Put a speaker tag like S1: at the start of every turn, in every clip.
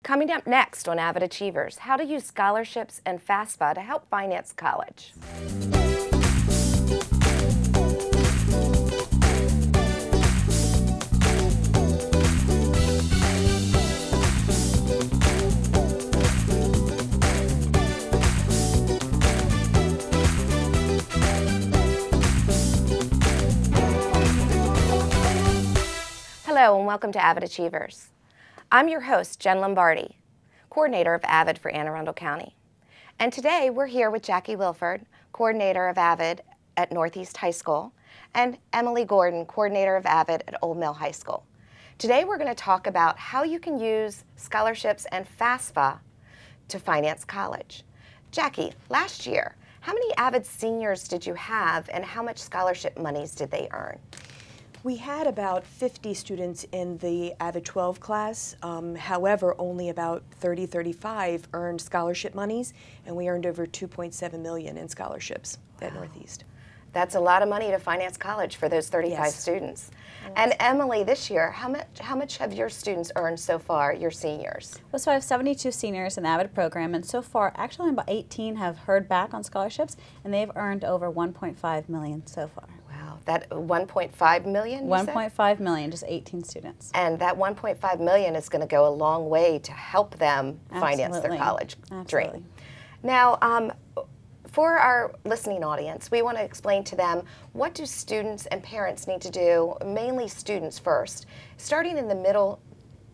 S1: Coming up next on Avid Achievers, how to use scholarships and FAFSA to help finance college. Hello and welcome to Avid Achievers. I'm your host, Jen Lombardi, coordinator of Avid for Anne Arundel County. And today we're here with Jackie Wilford, coordinator of Avid at Northeast High School, and Emily Gordon, coordinator of Avid at Old Mill High School. Today we're going to talk about how you can use scholarships and FAFSA to finance college. Jackie, last year, how many Avid seniors did you have and how much scholarship monies did they earn?
S2: We had about 50 students in the Avid 12 class. However, only about 35 earned scholarship monies, and we earned over $2.7 million in scholarships at Northeast.
S1: That's a lot of money to finance college for those 35 students. Yes. And Emily, this year, how much have your students earned so far, your seniors?
S3: Well, so I have 72 seniors in the Avid program, and so far, actually about 18 have heard back on scholarships, and they've earned over $1.5 million so far.
S1: That 1.5 million?
S3: 1.5 million, just 18 students.
S1: And that 1.5 million is going to go a long way to help them finance their college dream. Now, for our listening audience, we want to explain to them, what do students and parents need to do, mainly students first, starting in the middle,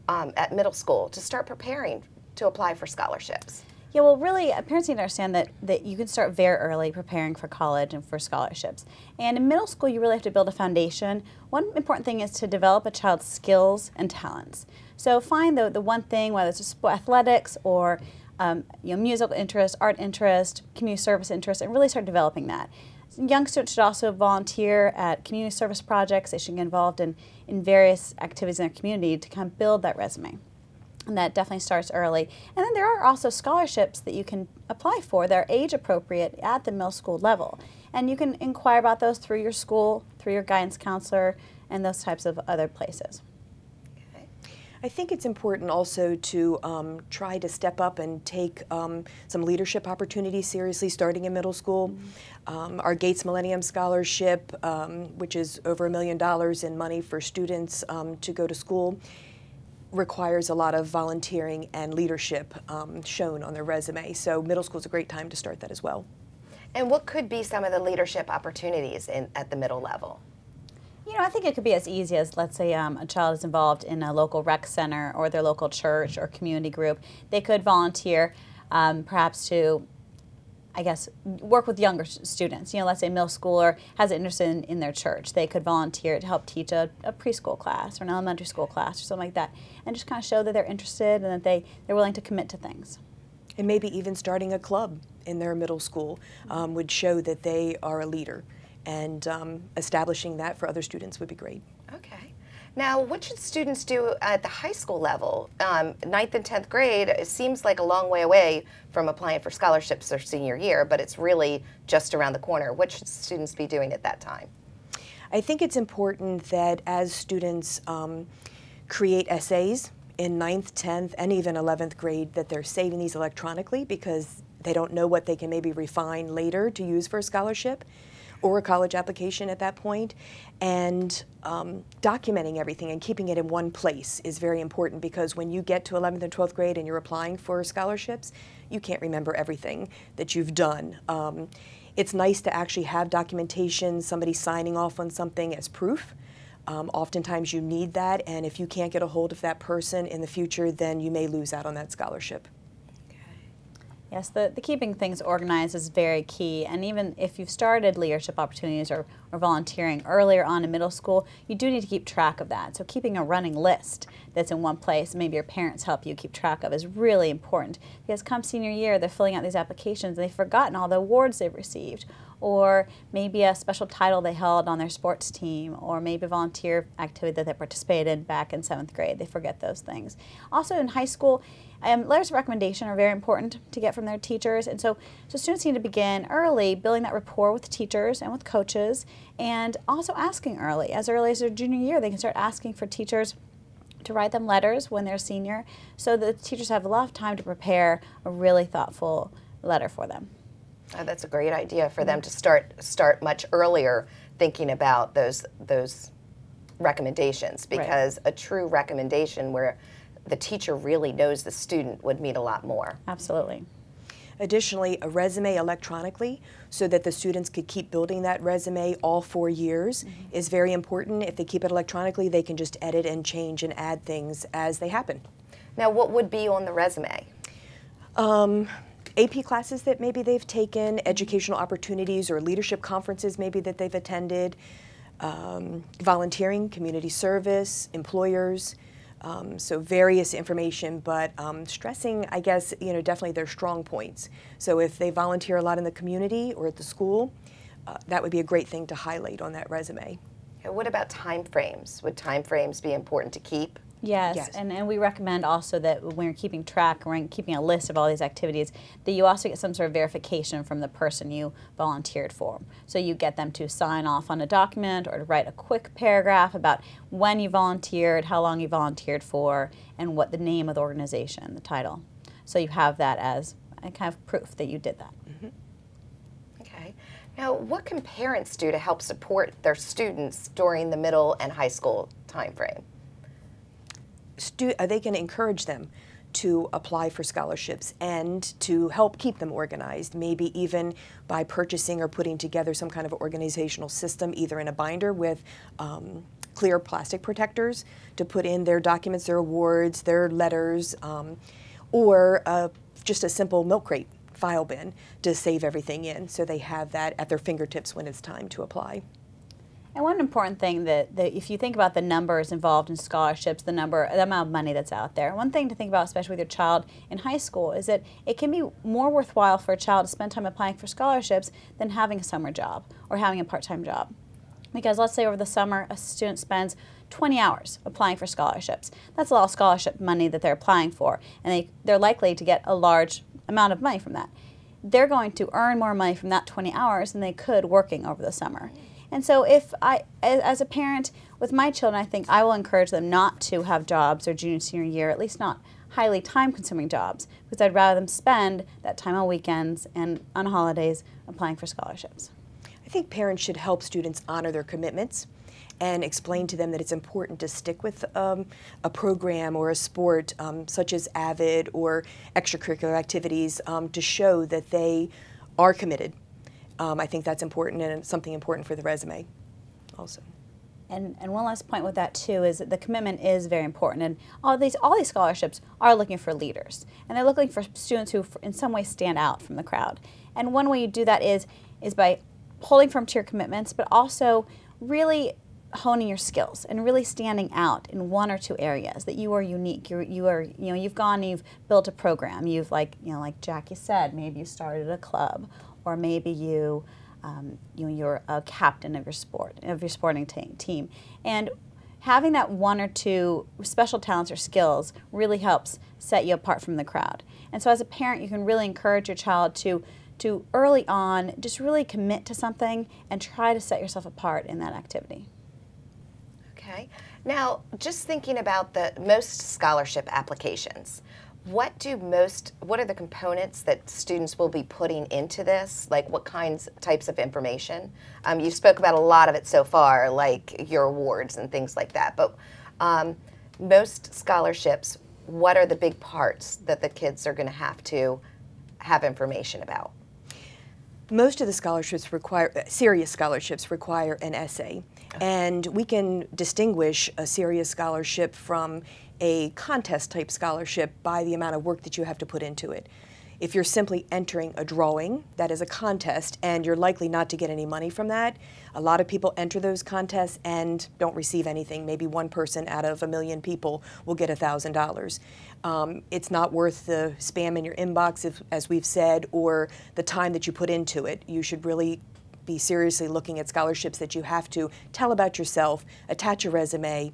S1: at middle school, to start preparing to apply for scholarships?
S3: Yeah, well, really, parents need to understand that you can start very early preparing for college and for scholarships. And in middle school, you really have to build a foundation. One important thing is to develop a child's skills and talents. So find the one thing, whether it's athletics or musical interest, art interest, community service interest, and really start developing that. Young students should also volunteer at community service projects. They should get involved in various activities in their community to kind of build that resume. And that definitely starts early. And then there are also scholarships that you can apply for that are age appropriate at the middle school level. And you can inquire about those through your school, through your guidance counselor, and those types of other places.
S2: Okay. I think it's important also to try to step up and take some leadership opportunities seriously starting in middle school. Our Gates Millennium Scholarship, which is over $1 million in money for students to go to school, requires a lot of volunteering and leadership shown on their resume. So middle school is a great time to start that as well.
S1: And what could be some of the leadership opportunities at the middle level?
S3: You know, I think it could be as easy as, let's say, a child is involved in a local rec center or their local church or community group. They could volunteer perhaps to, I guess, work with younger students. You know, let's say a middle schooler has an interest in their church. They could volunteer to help teach a preschool class or an elementary school class or something like that, and just kind of show that they're interested and that they're willing to commit to things.
S2: And maybe even starting a club in their middle school would show that they are a leader, and establishing that for other students would be great.
S1: Okay. Now, what should students do at the high school level? 9th and 10th grade, it seems like a long way away from applying for scholarships their senior year, but it's really just around the corner. What should students be doing at that time?
S2: I think it's important that as students create essays in 9th, 10th, and even 11th grade, that they're saving these electronically because they don't know what they can maybe refine later to use for a scholarship or a college application at that point. And documenting everything and keeping it in one place is very important, because when you get to 11th and 12th grade and you're applying for scholarships, you can't remember everything that you've done. It's nice to actually have documentation, somebody signing off on something as proof. Oftentimes you need that, and if you can't get a hold of that person in the future, then you may lose out on that scholarship.
S3: Yes, the keeping things organized is very key, and even if you've started leadership opportunities or volunteering earlier on in middle school, you do need to keep track of that. So keeping a running list that's in one place, maybe your parents help you keep track of, is really important, because come senior year, they're filling out these applications and they've forgotten all the awards they've received, or maybe a special title they held on their sports team, or maybe a volunteer activity that they participated in back in 7th grade. They forget those things. Also in high school, letters of recommendation are very important to get from their teachers, and so students need to begin early building that rapport with teachers and with coaches, and also asking early as their junior year. They can start asking for teachers to write them letters when they're a senior, so the teachers have a lot of time to prepare a really thoughtful letter for them.
S1: Oh, that's a great idea for them to start much earlier thinking about those recommendations, because a true recommendation where the teacher really knows the student would mean a lot more.
S3: Absolutely.
S2: Additionally, a resume electronically so that the students could keep building that resume all 4 years is very important. If they keep it electronically, they can just edit and change and add things as they happen.
S1: Now, what would be on the resume?
S2: AP classes that maybe they've taken, educational opportunities or leadership conferences maybe that they've attended, volunteering, community service, employers, so various information, but stressing, I guess, definitely their strong points. So if they volunteer a lot in the community or at the school, that would be a great thing to highlight on that resume.
S1: And what about time frames? Would time frames be important to keep?
S3: Yes. And we recommend also that when you're keeping track, when you're keeping a list of all these activities, that you also get some sort of verification from the person you volunteered for. So you get them to sign off on a document or to write a quick paragraph about when you volunteered, how long you volunteered for, and what the name of the organization, the title. So you have that as a kind of proof that you did that.
S1: Okay. Now, what can parents do to help support their students during the middle and high school time frame?
S2: They can encourage them to apply for scholarships and to help keep them organized, maybe even by purchasing or putting together some kind of organizational system, either in a binder with clear plastic protectors to put in their documents, their awards, their letters, or just a simple milk crate file bin to save everything in, so they have that at their fingertips when it's time to apply.
S3: And one important thing that if you think about the numbers involved in scholarships, the amount of money that's out there, one thing to think about, especially with your child in high school, is that it can be more worthwhile for a child to spend time applying for scholarships than having a summer job or having a part-time job. Because let's say over the summer a student spends 20 hours applying for scholarships. That's a lot of scholarship money that they're applying for, and they're likely to get a large amount of money from that. They're going to earn more money from that 20 hours than they could working over the summer. And so if as a parent with my children, I think I will encourage them not to have jobs their junior, senior year, at least not highly time-consuming jobs, because I'd rather them spend that time on weekends and on holidays applying for scholarships.
S2: I think parents should help students honor their commitments and explain to them that it's important to stick with a program or a sport such as Avid or extracurricular activities to show that they are committed. I think that's important, and something important for the resume also.
S3: And one last point with that too is that the commitment is very important, and all these scholarships are looking for leaders, and they're looking for students who in some way stand out from the crowd. And one way you do that is by holding firm to your commitments, but also really honing your skills and really standing out in one or two areas that you are unique. You've gone and you've built a program. You've like Jackie said, maybe you started a club, or maybe you're a captain of your sporting team. And having that one or two special talents or skills really helps set you apart from the crowd. And so as a parent, you can really encourage your child to early on just really commit to something and try to set yourself apart in that activity.
S1: Okay. Now, just thinking about the most scholarship applications, what are the components that students will be putting into this? Like what types of information? You spoke about a lot of it so far, like your awards and things like that, but most scholarships, what are the big parts that the kids are going to have information about?
S2: Most of the scholarships serious scholarships require an essay. And we can distinguish a serious scholarship from a contest-type scholarship by the amount of work that you have to put into it. If you're simply entering a drawing, that is a contest, and you're likely not to get any money from that. A lot of people enter those contests and don't receive anything. Maybe one person out of 1 million people will get $1,000. It's not worth the spam in your inbox, as we've said, or the time that you put into it. You should really be seriously looking at scholarships that you have to tell about yourself, attach a resume,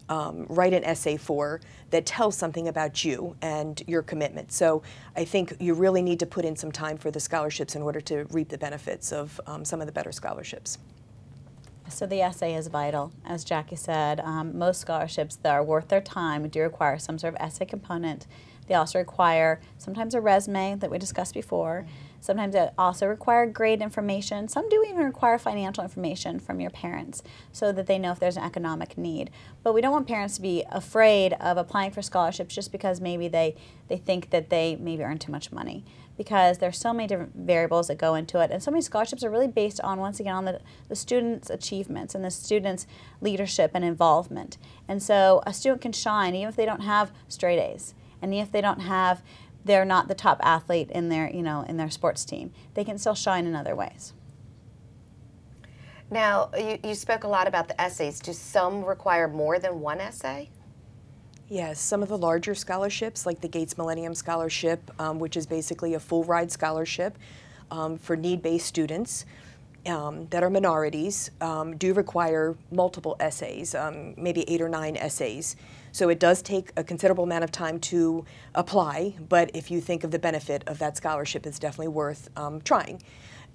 S2: write an essay for that tells something about you and your commitment. So I think you really need to put in some time for the scholarships in order to reap the benefits of some of the better scholarships.
S3: So the essay is vital. As Jackie said, most scholarships that are worth their time do require some sort of essay component. They also require sometimes a resume that we discussed before. Sometimes they also require grade information. Some do even require financial information from your parents so that they know if there's an economic need. But we don't want parents to be afraid of applying for scholarships just because maybe they think that they maybe earn too much money, because there's so many different variables that go into it. And so many scholarships are really based on, once again, on the student's achievements and the student's leadership and involvement. And so a student can shine even if they don't have straight A's. And if they're not the top athlete in their, in their sports team, they can still shine in other ways.
S1: Now, you spoke a lot about the essays. Do some require more than one essay?
S2: Yes, some of the larger scholarships, like the Gates Millennium Scholarship, which is basically a full ride scholarship for need-based students that are minorities, do require multiple essays, maybe 8 or 9 essays. So it does take a considerable amount of time to apply, but if you think of the benefit of that scholarship, it's definitely worth trying.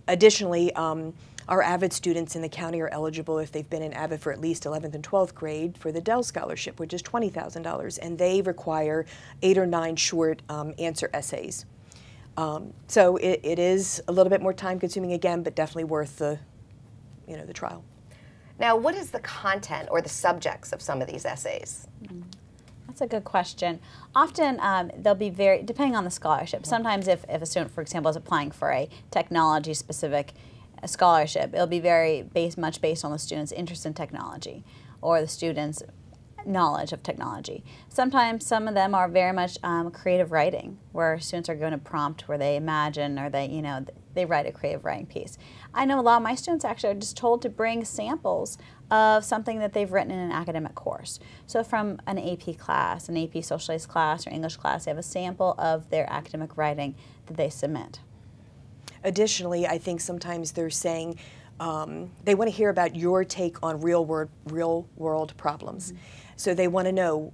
S2: Additionally, our Avid students in the county are eligible if they've been in Avid for at least 11th and 12th grade for the Dell Scholarship, which is $20,000, and they require 8 or 9 short answer essays. So it is a little bit more time consuming again, but definitely worth the trial.
S1: Now, what is the content or the subjects of some of these essays?
S3: That's a good question. Often they'll be depending on the scholarship. Sometimes if a student, for example, is applying for a technology-specific scholarship, it'll be much based on the student's interest in technology or the student's knowledge of technology. Sometimes some of them are very much creative writing, where students are given a prompt where they imagine or they write a creative writing piece. I know a lot of my students actually are just told to bring samples of something that they've written in an academic course. So from an AP class, an AP social studies class or English class, they have a sample of their academic writing that they submit.
S2: Additionally, I think sometimes they're saying they want to hear about your take on real world problems. Mm-hmm. So they want to know,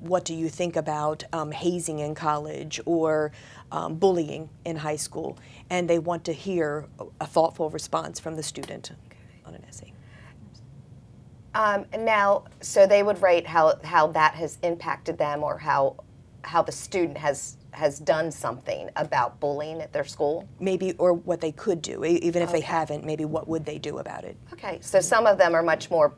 S2: what do you think about hazing in college or bullying in high school? And they want to hear a thoughtful response from the student on an essay.
S1: Now, so they would write how that has impacted them, or how the student has done something about bullying at their school?
S2: Maybe, or what they could do. Even if they haven't, maybe what would they do about it?
S1: Okay, so some of them are much more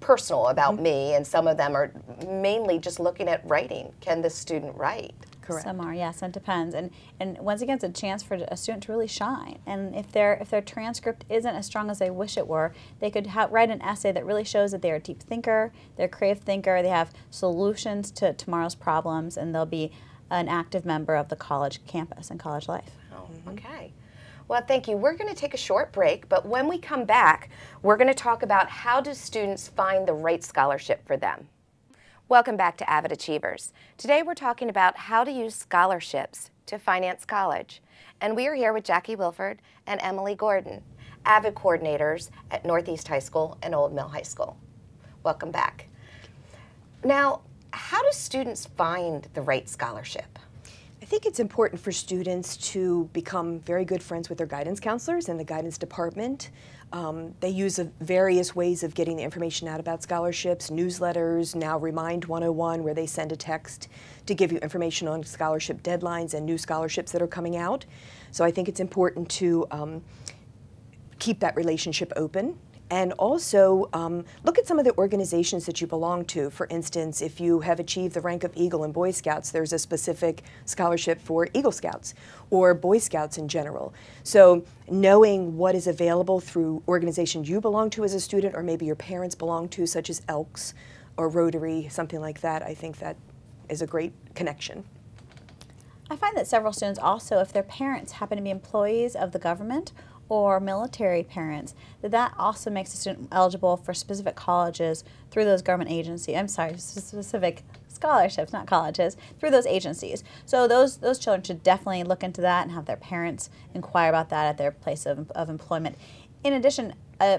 S1: personal about me, and some of them are mainly just looking at writing. Can the student write?
S2: Correct.
S3: Some are, yes, and it depends. And once again, it's a chance for a student to really shine. And if their transcript isn't as strong as they wish it were, they could write an essay that really shows that they're a deep thinker, they're a creative thinker, they have solutions to tomorrow's problems, and they'll be an active member of the college campus and college life.
S1: Oh, okay. Well, thank you. We're going to take a short break, but when we come back, we're going to talk about how do students find the right scholarship for them. Welcome back to Avid Achievers. Today we're talking about how to use scholarships to finance college. And we are here with Jackie Wilford and Emily Gordon, Avid coordinators at Northeast High School and Old Mill High School. Welcome back. Now, how do students find the right scholarship?
S2: I think it's important for students to become very good friends with their guidance counselors and the guidance department. They use various ways of getting the information out about scholarships, newsletters, now Remind 101, where they send a text to give you information on scholarship deadlines and new scholarships that are coming out. So I think it's important to keep that relationship open. And also look at some of the organizations that you belong to. For instance, if you have achieved the rank of Eagle in Boy Scouts, there's a specific scholarship for Eagle Scouts or Boy Scouts in general. So knowing what is available through organizations you belong to as a student, or maybe your parents belong to, such as Elks or Rotary, something like that, I think that is a great connection.
S3: I find that several students also, if their parents happen to be employees of the government or military parents, that also makes a student eligible for specific colleges through those government agencies. I'm sorry, specific scholarships, not colleges, through those agencies. So those children should definitely look into that and have their parents inquire about that at their place of employment. In addition,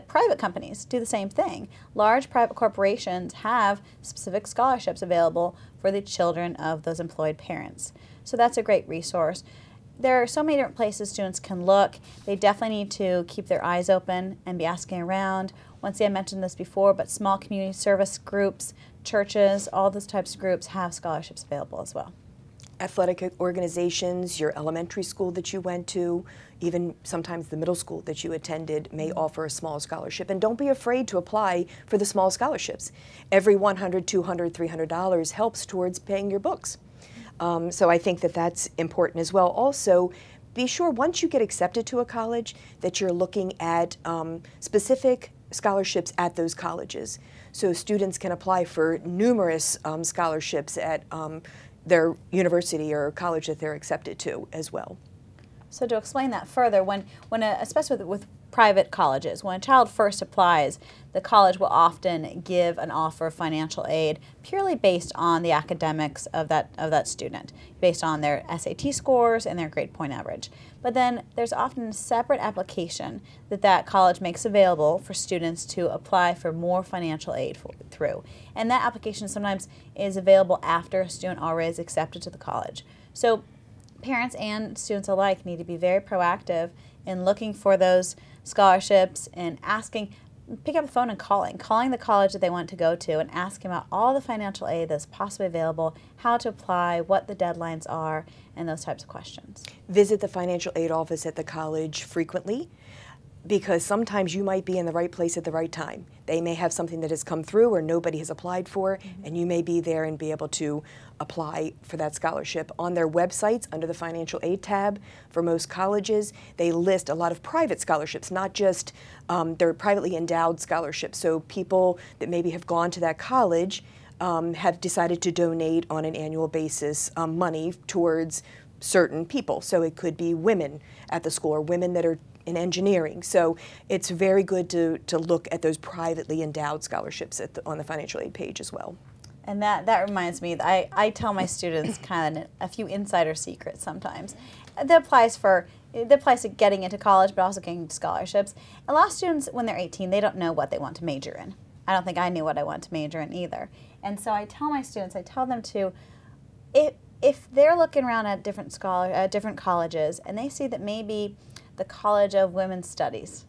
S3: private companies do the same thing. Large private corporations have specific scholarships available for the children of those employed parents. So that's a great resource. there are so many different places students can look. They definitely need to keep their eyes open and be asking around. Once again, I mentioned this before, but small community service groups, churches, all those types of groups have scholarships available as well.
S2: Athletic organizations, your elementary school that you went to, even sometimes the middle school that you attended may offer a small scholarship. And don't be afraid to apply for the small scholarships. Every $100, $200, $300 helps towards paying your books. So I think that that's important as well. Also, be sure once you get accepted to a college that you're looking at specific scholarships at those colleges. So students can apply for numerous scholarships at their university or college that they're accepted to as well.
S3: So to explain that further, especially with private colleges, when a child first applies, the college will often give an offer of financial aid purely based on the academics of that student, based on their SAT scores and their grade point average. But then there's often a separate application that college makes available for students to apply for more financial aid through. And that application sometimes is available after a student already is accepted to the college. So parents and students alike need to be very proactive in looking for those scholarships and pick up the phone and calling the college that they want to go to and asking about all the financial aid that's possibly available, how to apply, what the deadlines are, and those types of questions.
S2: Visit the financial aid office at the college frequently, because sometimes you might be in the right place at the right time. They may have something that has come through or nobody has applied for, and you may be there and be able to apply for that scholarship. On their websites, under the financial aid tab, for most colleges, they list a lot of private scholarships, not just they're privately endowed scholarships. So people that maybe have gone to that college have decided to donate on an annual basis money towards certain people. So it could be women at the school or women that are in engineering. So it's very good to look at those privately endowed scholarships on the financial aid page as well.
S3: And that reminds me, I tell my students kind of a few insider secrets sometimes. That applies to getting into college, but also getting scholarships. A lot of students, when they're 18, they don't know what they want to major in. I don't think I knew what I want to major in either. And so I tell my students, I tell them to, if they're looking around at different colleges and they see that maybe the College of Women's Studies,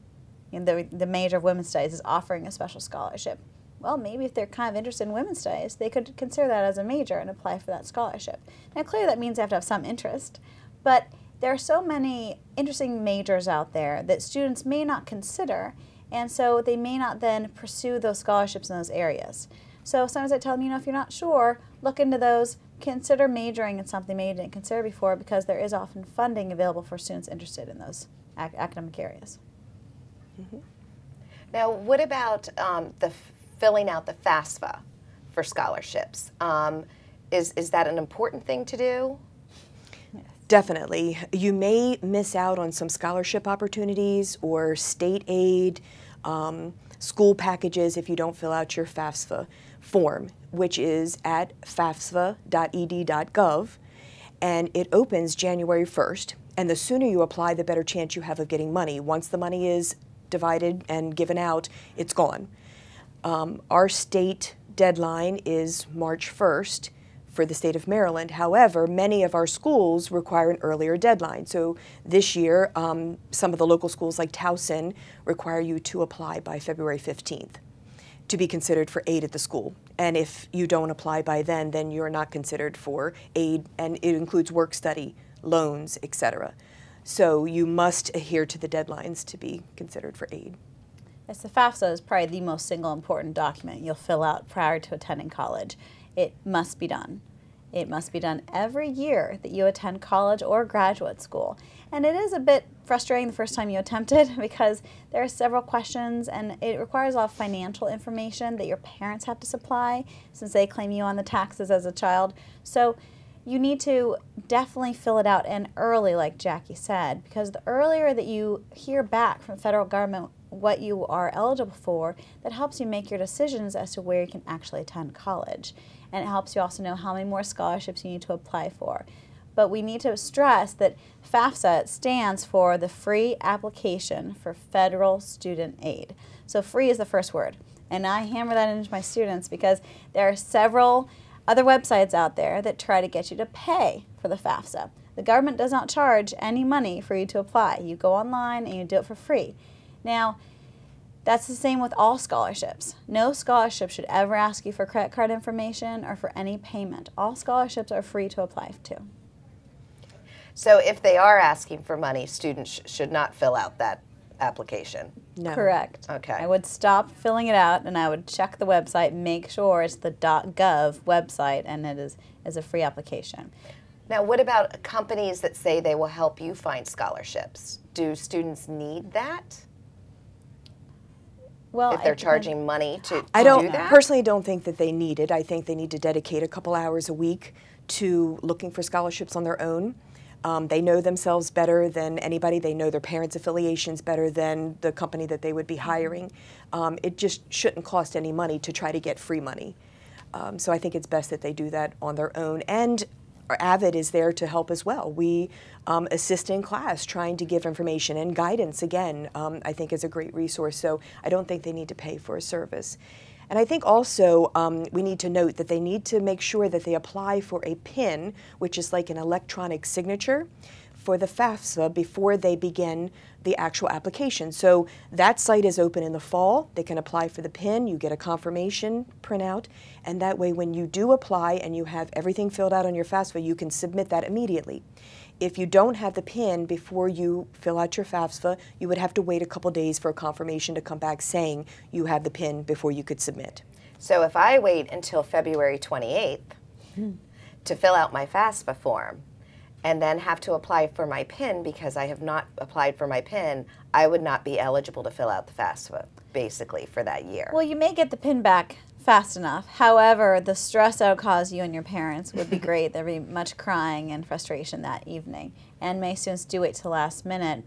S3: the major of Women's Studies is offering a special scholarship. Well, maybe if they're kind of interested in women's studies, they could consider that as a major and apply for that scholarship. Now, clearly that means they have to have some interest, but there are so many interesting majors out there that students may not consider, and so they may not then pursue those scholarships in those areas. So sometimes I tell them, if you're not sure, look into those, consider majoring in something maybe you didn't consider before, because there is often funding available for students interested in those academic areas.
S1: Mm-hmm. Now, what about filling out the FAFSA for scholarships? Is that an important thing to do?
S2: Definitely. You may miss out on some scholarship opportunities or state aid, school packages if you don't fill out your FAFSA form, which is at fafsa.ed.gov, and it opens January 1st. And the sooner you apply, the better chance you have of getting money. Once the money is divided and given out, it's gone. Our state deadline is March 1st for the state of Maryland. However, many of our schools require an earlier deadline. So this year, some of the local schools like Towson require you to apply by February 15th to be considered for aid at the school. And if you don't apply by then you're not considered for aid, and it includes work study, loans, etc. So you must adhere to the deadlines to be considered for aid.
S3: Yes, the FAFSA is probably the most single important document you'll fill out prior to attending college. It must be done. It must be done every year that you attend college or graduate school. And it is a bit frustrating the first time you attempt it because there are several questions and it requires a lot of financial information that your parents have to supply since they claim you on the taxes as a child. So you need to definitely fill it out and early, like Jackie said, because the earlier that you hear back from the federal government what you are eligible for, that helps you make your decisions as to where you can actually attend college. And it helps you also know how many more scholarships you need to apply for. But we need to stress that FAFSA stands for the Free Application for Federal Student Aid. So free is the first word. And I hammer that into my students because there are several other websites out there that try to get you to pay for the FAFSA. The government does not charge any money for you to apply. You go online and you do it for free. Now, that's the same with all scholarships. No scholarship should ever ask you for credit card information or for any payment. All scholarships are free to apply to.
S1: So if they are asking for money, students should not fill out that application?
S2: No.
S3: Correct.
S1: Okay.
S3: I would stop filling it out and I would check the website, make sure it's the .gov website and it is a free application.
S1: Now, what about companies that say they will help you find scholarships? Do students need that?
S3: Well,
S1: If they're charging money to do that?
S2: Personally don't think that they need it. I think they need to dedicate a couple hours a week to looking for scholarships on their own. They know themselves better than anybody. They know their parents' affiliations better than the company that they would be hiring. It just shouldn't cost any money to try to get free money. So I think it's best that they do that on their own. And Avid is there to help as well. We assist in class trying to give information and guidance, again, I think is a great resource. So I don't think they need to pay for a service. And I think also we need to note that they need to make sure that they apply for a PIN, which is like an electronic signature, for the FAFSA before they begin the actual application. So that site is open in the fall. They can apply for the PIN. You get a confirmation printout. And that way when you do apply and you have everything filled out on your FAFSA, you can submit that immediately. If you don't have the PIN before you fill out your FAFSA, you would have to wait a couple days for a confirmation to come back saying you have the PIN before you could submit.
S1: So if I wait until February 28th to fill out my FAFSA form and then have to apply for my PIN because I have not applied for my PIN, I would not be eligible to fill out the FAFSA basically for that year.
S3: Well, you may get the PIN back fast enough. However, the stress that would cause you and your parents would be great. There'd be much crying and frustration that evening. And many students do wait till the last minute,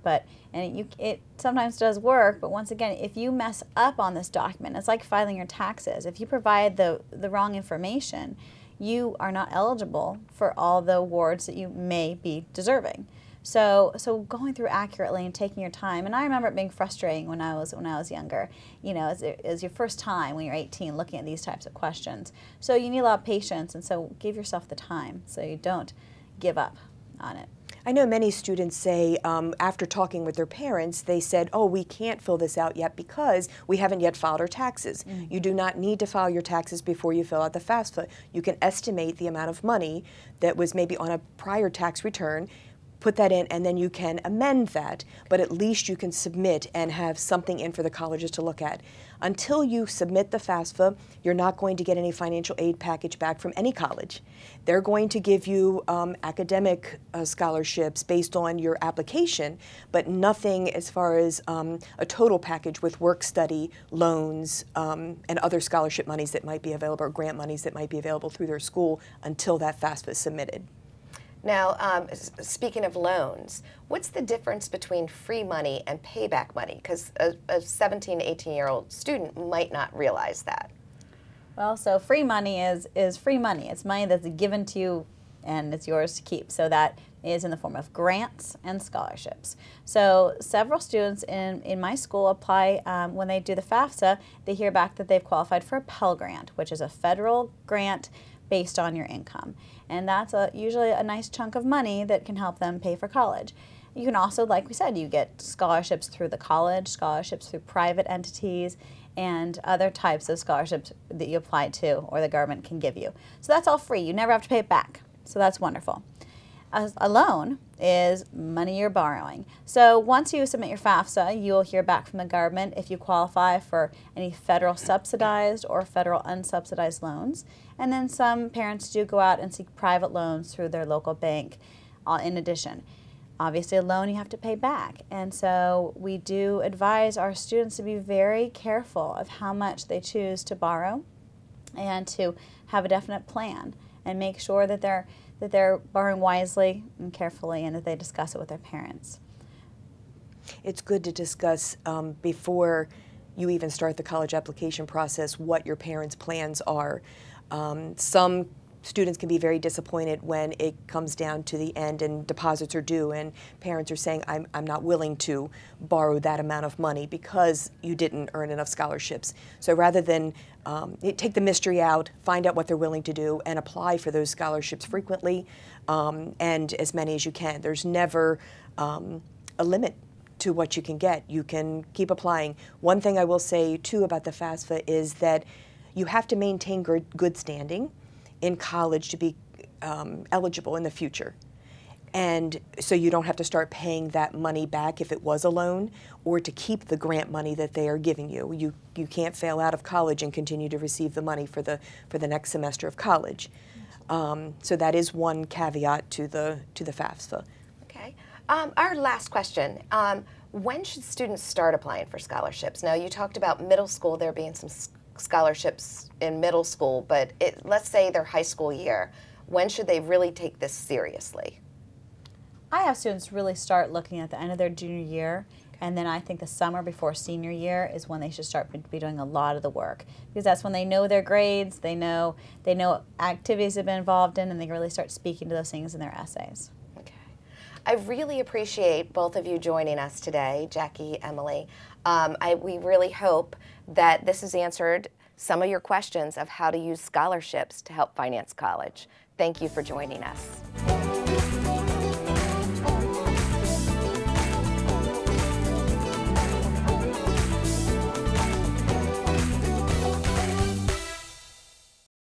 S3: it sometimes does work, but once again, if you mess up on this document, it's like filing your taxes. If you provide the wrong information, you are not eligible for all the awards that you may be deserving. So going through accurately and taking your time, and I remember it being frustrating when I was younger. You know, as your first time when you're 18 looking at these types of questions. So you need a lot of patience, and so give yourself the time so you don't give up on it.
S2: I know many students say, after talking with their parents, they said, oh, we can't fill this out yet because we haven't yet filed our taxes. You do not need to file your taxes before you fill out the FAFSA. You can estimate the amount of money that was maybe on a prior tax return, put that in, and then you can amend that, but at least you can submit and have something in for the colleges to look at. Until you submit the FAFSA, you're not going to get any financial aid package back from any college. They're going to give you academic scholarships based on your application, but nothing as far as a total package with work study, loans, and other scholarship monies that might be available, or grant monies that might be available through their school until that FAFSA is submitted.
S1: Now, speaking of loans, what's the difference between free money and payback money? Because a 17, 18-year-old student might not realize that.
S3: Well, so free money is free money. It's money that's given to you and it's yours to keep. So that is in the form of grants and scholarships. So several students in my school apply, when they do the FAFSA, they hear back that they've qualified for a Pell Grant, which is a federal grant based on your income. And that's usually a nice chunk of money that can help them pay for college. You can also, like we said, you get scholarships through the college, scholarships through private entities, and other types of scholarships that you apply to or the government can give you. So that's all free. You never have to pay it back. So that's wonderful. A loan is money you're borrowing. So once you submit your FAFSA, you'll hear back from the government if you qualify for any federal subsidized or federal unsubsidized loans. And then some parents do go out and seek private loans through their local bank in addition. Obviously, a loan you have to pay back. And so we do advise our students to be very careful of how much they choose to borrow and to have a definite plan and make sure that they're borrowing wisely and carefully and that they discuss it with their parents.
S2: It's good to discuss before you even start the college application process what your parents' plans are. Some students can be very disappointed when it comes down to the end and deposits are due and parents are saying, I'm not willing to borrow that amount of money because you didn't earn enough scholarships. So rather than take the mystery out, find out what they're willing to do, and apply for those scholarships frequently and as many as you can. There's never a limit to what you can get. You can keep applying. One thing I will say too about the FAFSA is that you have to maintain good standing in college to be eligible in the future. And so you don't have to start paying that money back if it was a loan, or to keep the grant money that they are giving you. You can't fail out of college and continue to receive the money for the next semester of college. So that is one caveat to the FAFSA.
S1: Okay. Our last question. When should students start applying for scholarships? Now, you talked about middle school, there being some scholarships in middle school, but let's say their high school year. When should they really take this seriously?
S3: I have students really start looking at the end of their junior year, and then I think the summer before senior year is when they should start be doing a lot of the work, because that's when they know their grades, they know what activities they've been involved in, and they can really start speaking to those things in their essays.
S1: Okay. I really appreciate both of you joining us today, Jackie, Emily. We really hope that this has answered some of your questions of how to use scholarships to help finance college. Thank you for joining us.